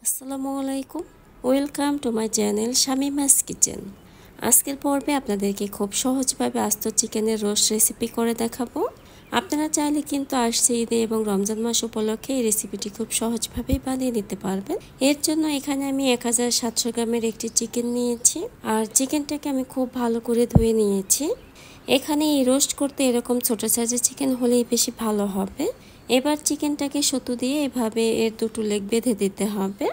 আসসালামু আলাইকুম। Welcome to my channel Shamima's kitchen. আজকের পর্বে আপনাদেরকে খুব সহজভাবে আস্ত চিকেনের রোস্ট রেসিপি করে দেখাবো। আপনারা চাইলে কিন্তু আসছে ঈদে এবং রমজান মাস উপলক্ষে এই রেসিপিটি খুব সহজভাবেই বানিয়ে নিতে পারবেন। এর জন্য এখানে আমি 1700 গ্রামের একটি চিকেন নিয়েছি, আর চিকেনটাকে আমি খুব ভালো করে ধুয়ে নিয়েছি। এখানে এই রোস্ট করতে এরকম ছোট সাইজের চিকেন হলেই বেশি ভালো হবে। এবার চিকেনটাকে সুতো দিয়ে এভাবে এর দুটো লেগ বেঁধে দিতে হবে,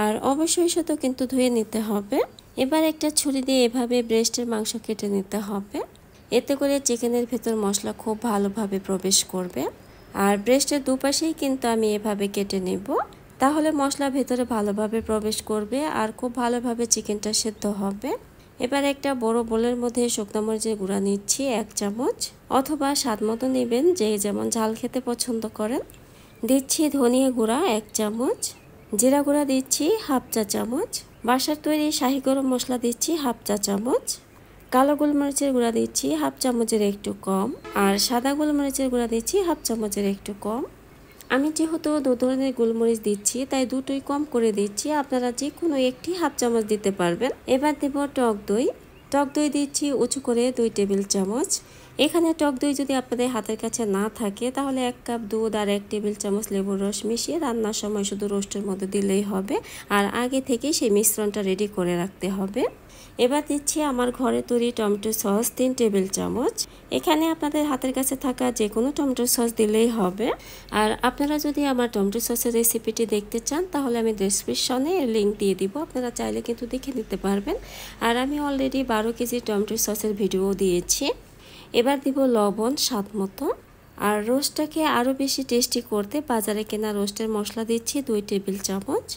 আর অবশ্যই সুতো কিন্তু ধুয়ে নিতে হবে। এবার একটা ছুরি দিয়ে এভাবে ব্রেস্টের মাংস কেটে নিতে হবে, এতে করে চিকেনের ভেতর মশলা খুব ভালোভাবে প্রবেশ করবে। আর ব্রেস্টের দুপাশেই কিন্তু আমি এভাবে কেটে নেব, তাহলে মশলা ভেতরে ভালোভাবে প্রবেশ করবে আর খুব ভালোভাবে চিকেনটা সেদ্ধ হবে। এবার একটা বড় বোলের মধ্যে শুকনো মরিচের গুঁড়া নিচ্ছি 1 চামচ, অথবা স্বাদ মতো নেবেন, যে যেমন ঝাল খেতে পছন্দ করেন। দিচ্ছি ধনিয়া গুঁড়া 1 চামচ, জিরা গুঁড়া দিচ্ছি 1/2 চা চামচ, বাসার তৈরি শাহি গরম মশলা দিচ্ছি 1/2 চা চামচ, কালো গোলমরিচের গুঁড়া দিচ্ছি 1/2 চামচের একটু কম, আর সাদা গোলমরিচের গুঁড়া দিচ্ছি 1/2 চামচের একটু কম। আমি যেহেতু দু ধরনের গোলমরিচ দিচ্ছি তাই দুটোই কম করে দিচ্ছি, আপনারা যে কোনো একটি 1/2 চামচ দিতে পারবেন। এবার দেব টক দই। টক দই দিচ্ছি উঁচু করে 2 টেবিল চামচ। এখানে টক দই যদি আপনাদের হাতের কাছে না থাকে তাহলে 1 কাপ দুধ আর 1 টেবিল চামচ লেবুর রস মিশিয়ে রান্নার সময় শুধু রোস্টের মধ্যে দিলেই হবে, আর আগে থেকে সেই মিশ্রণটা রেডি করে রাখতে হবে। এবার দিচ্ছি আমার ঘরে তৈরি টমেটো সস 3 টেবিল চামচ। এখানে আপনাদের হাতের কাছে থাকা যে কোনো টমেটো সস দিলেই হবে। আর আপনারা যদি আমার টমেটো সসের রেসিপিটি দেখতে চান তাহলে আমি ডেসক্রিপশনে লিঙ্ক দিয়ে দিব, আপনারা চাইলে কিন্তু দেখে নিতে পারবেন। আর আমি অলরেডি 12 কেজি টমেটো সসের ভিডিও দিয়েছি। এবার দিব লবণ স্বাদ মতো। আর রোস্টটাকে আরও বেশি টেস্টি করতে বাজারে কেনা রোস্টের মশলা দিচ্ছি 2 টেবিল চামচ।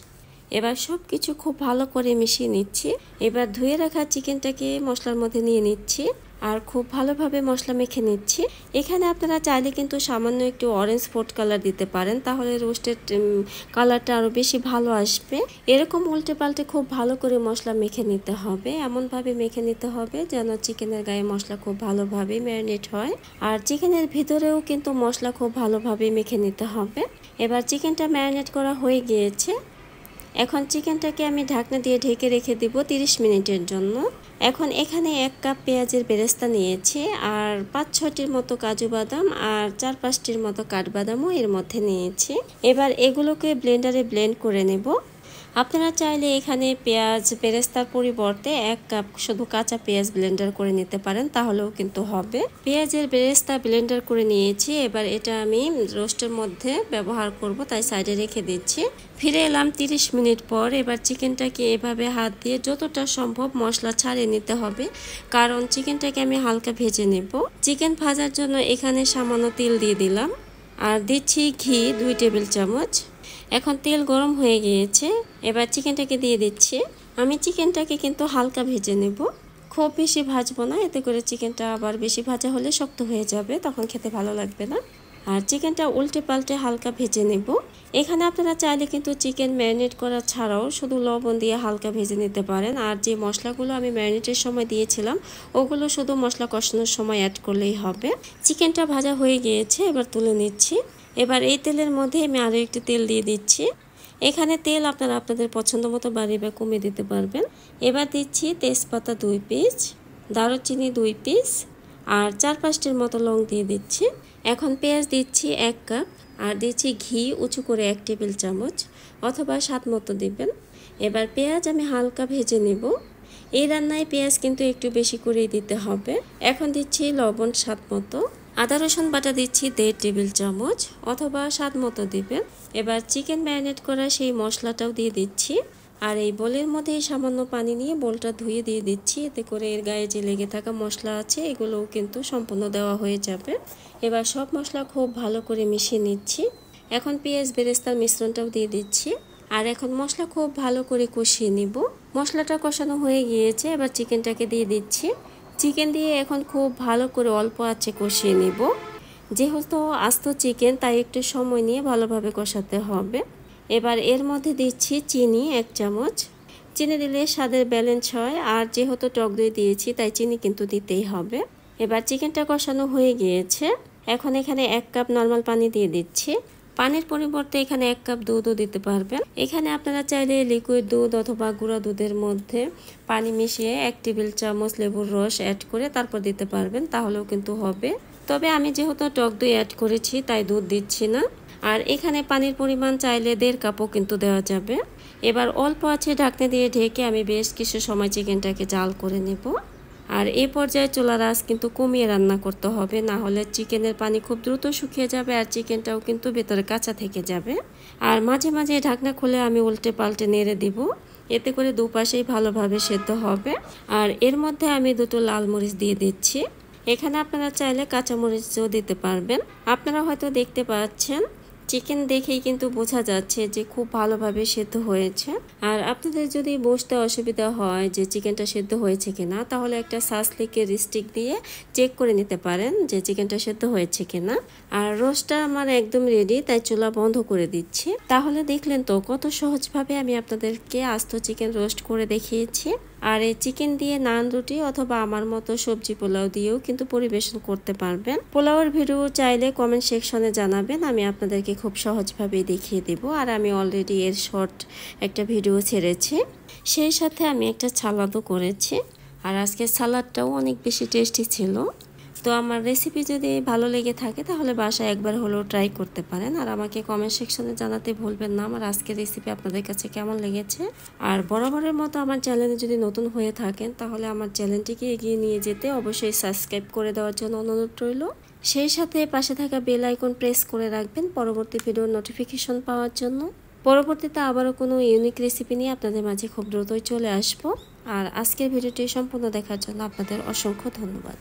এবার সব কিছু খুব ভালো করে মিশিয়ে নিচ্ছি। এবার ধুয়ে রাখা চিকেনটাকে মশলার মধ্যে নিয়ে নিচ্ছি আর খুব ভালোভাবে মশলা মেখে নিচ্ছি। এখানে আপনারা চাইলে কিন্তু সামান্য একটু অরেঞ্জ ফুড কালার দিতে পারেন, তাহলে রোস্টের কালারটা আরও বেশি ভালো আসবে। এরকম উল্টে পাল্টে খুব ভালো করে মশলা মেখে নিতে হবে, এমনভাবে মেখে নিতে হবে যেন চিকেনের গায়ে মশলা খুব ভালোভাবে ম্যারিনেট হয়, আর চিকেনের ভিতরেও কিন্তু মশলা খুব ভালোভাবে মেখে নিতে হবে। এবার চিকেনটা ম্যারিনেট করা হয়ে গিয়েছে। এখন চিকেনটাকে আমি ঢাকনা দিয়ে ঢেকে রেখে দিব 30 মিনিটের জন্য। এখন এখানে 1 কাপ পেঁয়াজের বেরেস্তা নিয়েছি, আর 5-6টির মতো কাজু বাদাম আর 4-5টির মতো কাঠবাদামও এর মধ্যে নিয়েছি। এবার এগুলোকে ব্লেন্ডারে ব্লেন্ড করে নেব। আপনারা চাইলে এখানে পেঁয়াজ বেরেস্তার পরিবর্তে 1 কাপ শুধু কাঁচা পেঁয়াজ ব্লেন্ডার করে নিতে পারেন, তাহলেও কিন্তু হবে। পেঁয়াজের বেরেস্তা ব্লেন্ডার করে নিয়েছি, এবার এটা আমি রোস্টের মধ্যে ব্যবহার করব, তাই সাইডে রেখে দিচ্ছি। ফিরে এলাম 30 মিনিট পর। এবার চিকেনটাকে এভাবে হাত দিয়ে যতটা সম্ভব মশলা ছাড়িয়ে নিতে হবে, কারণ চিকেনটাকে আমি হালকা ভেজে নেব। চিকেন ভাজার জন্য এখানে সামান্য তেল দিয়ে দিলাম, আর দিচ্ছি ঘি 2 টেবিল চামচ। এখন তেল গরম হয়ে গিয়েছে, এবার চিকেনটাকে দিয়ে দিচ্ছি। আমি চিকেনটাকে কিন্তু হালকা ভেজে নেব, খুব বেশি ভাজবো না, এতে করে চিকেনটা আবার বেশি ভাজা হলে শক্ত হয়ে যাবে, তখন খেতে ভালো লাগবে না। আর চিকেনটা উল্টে পাল্টে হালকা ভেজে নেব। এখানে আপনারা চাইলে কিন্তু চিকেন ম্যারিনেট করা ছাড়াও শুধু লবণ দিয়ে হালকা ভেজে নিতে পারেন, আর যে মশলাগুলো আমি ম্যারিনেটের সময় দিয়েছিলাম ওগুলো শুধু মশলা কষানোর সময় অ্যাড করলেই হবে। চিকেনটা ভাজা হয়ে গিয়েছে, এবার তুলে নিচ্ছি। এবার এই তেলের মধ্যে আমি আরও একটু তেল দিয়ে দিচ্ছি। এখানে তেল আপনারা আপনাদের পছন্দ মতো বাড়িয়ে বা কমিয়ে দিতে পারবেন। এবার দিচ্ছি তেজপাতা 2 পিস, দারুচিনি 2 পিস, আর 4-5টির মতো লং দিয়ে দিচ্ছি। এখন পেঁয়াজ দিচ্ছি 1 কাপ, আর দিচ্ছি ঘি উঁচু করে 1 টেবিল চামচ, অথবা স্বাদ মতো দিবেন। এবার পেঁয়াজ আমি হালকা ভেজে নেব। এই রান্নায় পেঁয়াজ কিন্তু একটু বেশি করেই দিতে হবে। এখন দিচ্ছি লবণ স্বাদ মতো। আদা রসুন বাটা দিচ্ছি 1.5 টেবিল চামচ, অথবা স্বাদ মতো দিবেন। এবার চিকেন ম্যারিনেট করা সেই মশলাটাও দিয়ে দিচ্ছি, আর এই বোলের মধ্যে সামান্য পানি নিয়ে বোলটা ধুয়ে দিয়ে দিচ্ছি, এতে করে এর গায়ে যে লেগে থাকা মশলা আছে এগুলোও কিন্তু সম্পূর্ণ দেওয়া হয়ে যাবে। এবার সব মশলা খুব ভালো করে মিশিয়ে নিচ্ছি। এখন পেঁয়াজ বেরেস্তার মিশ্রণটাও দিয়ে দিচ্ছি, আর এখন মশলা খুব ভালো করে কষিয়ে নিব। মশলাটা কষানো হয়ে গিয়েছে, এবার চিকেনটাকে দিয়ে দিচ্ছি। চিকেন দিয়ে এখন খুব ভালো করে অল্প আঁচে কষিয়ে নিব। যেহেতু আস্ত চিকেন তাই একটু সময় নিয়ে ভালোভাবে কষাতে হবে। এবার এর মধ্যে দিচ্ছি চিনি 1 চামচ। চিনি দিলে স্বাদের ব্যালেন্স হয়, আর যেহেতু টক দই দিয়েছি তাই চিনি কিন্তু দিতেই হবে। এবার চিকেনটা কষানো হয়ে গিয়েছে, এখন এখানে 1 কাপ নর্মাল পানি দিয়ে দিচ্ছি। পানির পরিবর্তে এখানে 1 কাপ দুধও দিতে পারবেন। এখানে আপনারা চাইলে লিকুইড দুধ অথবা গুঁড়া দুধের মধ্যে পানি মিশিয়ে 1 টেবিল চামচ লেবুর রস অ্যাড করে তারপর দিতে পারবেন, তাহলেও কিন্তু হবে। তবে আমি যেহেতু টক দই অ্যাড করেছি তাই দুধ দিচ্ছি না। আর এখানে পানির পরিমাণ চাইলে 1.5 কাপও কিন্তু দেওয়া যাবে। এবার অল্প আছে ঢাকনা দিয়ে ঢেকে আমি বেশ কিছু সময় চিকেনটাকে জাল করে নেব। আর এই পর্যায়ে চুলার আঁচ কিন্তু কমিয়ে রান্না করতে হবে, না হলে চিকেনের পানি খুব দ্রুত শুকিয়ে যাবে আর চিকেনটাও কিন্তু ভেতরে কাঁচা থেকে যাবে। আর মাঝে মাঝে ঢাকনা খুলে আমি উল্টে পাল্টে নেড়ে দিব, এতে করে দুপাশেই ভালোভাবে সেদ্ধ হবে। আর এর মধ্যে আমি 2টো লাল মরিচ দিয়ে দিচ্ছি। এখানে আপনারা চাইলে কাঁচামরিচও দিতে পারবেন। আপনারা হয়তো দেখতে পাচ্ছেন চিকেন দেখেই কিন্তু বোঝা যাচ্ছে যে খুব ভালোভাবে সেদ্ধ হয়েছে। আর আপনাদের যদি বুঝতে অসুবিধা হয় যে চিকেনটা সেদ্ধ হয়েছে কিনা, তাহলে একটা সাসলিকের স্টিক দিয়ে চেক করে নিতে পারেন যে চিকেনটা সেদ্ধ হয়েছে কিনা। আর রোস্টটা আমার একদম রেডি, তাই চুলা বন্ধ করে দিচ্ছি। তাহলে দেখলেন তো কত সহজভাবে আমি আপনাদেরকে আস্ত চিকেন রোস্ট করে দেখিয়েছি। আর এই চিকেন দিয়ে নান রুটি অথবা আমার মতো সবজি পোলাও দিয়েও কিন্তু পরিবেশন করতে পারবেন। পোলাওয়ের ভিডিও চাইলে কমেন্ট সেকশনে জানাবেন, আমি আপনাদেরকে খুব সহজভাবেই দেখিয়ে দেব। আর আমি অলরেডি এর শর্ট একটা ভিডিও ছেড়েছি, সেই সাথে আমি একটা সালাদও করেছি। আর আজকে সালাদটাও অনেক বেশি টেস্টি ছিল। তো আমার রেসিপি যদি ভালো লেগে থাকে তাহলে বাসায় একবার হলেও ট্রাই করতে পারেন। আর আমাকে কমেন্ট সেকশনে জানাতে ভুলবেন না আমার আজকের রেসিপি আপনাদের কাছে কেমন লেগেছে। আর বরাবরের মতো আমার চ্যানেলে যদি নতুন হয়ে থাকেন তাহলে আমার চ্যানেলটিকে এগিয়ে নিয়ে যেতে অবশ্যই সাবস্ক্রাইব করে দেওয়ার জন্য অনুরোধ রইল। সেই সাথে পাশে থাকা বেল আইকন প্রেস করে রাখবেন পরবর্তী ভিডিওর নোটিফিকেশন পাওয়ার জন্য। পরবর্তীতে আবারও কোনো ইউনিক রেসিপি নিয়ে আপনাদের মাঝে খুব দ্রুতই চলে আসবো। আর আজকের ভিডিওটি সম্পূর্ণ দেখার জন্য আপনাদের অসংখ্য ধন্যবাদ।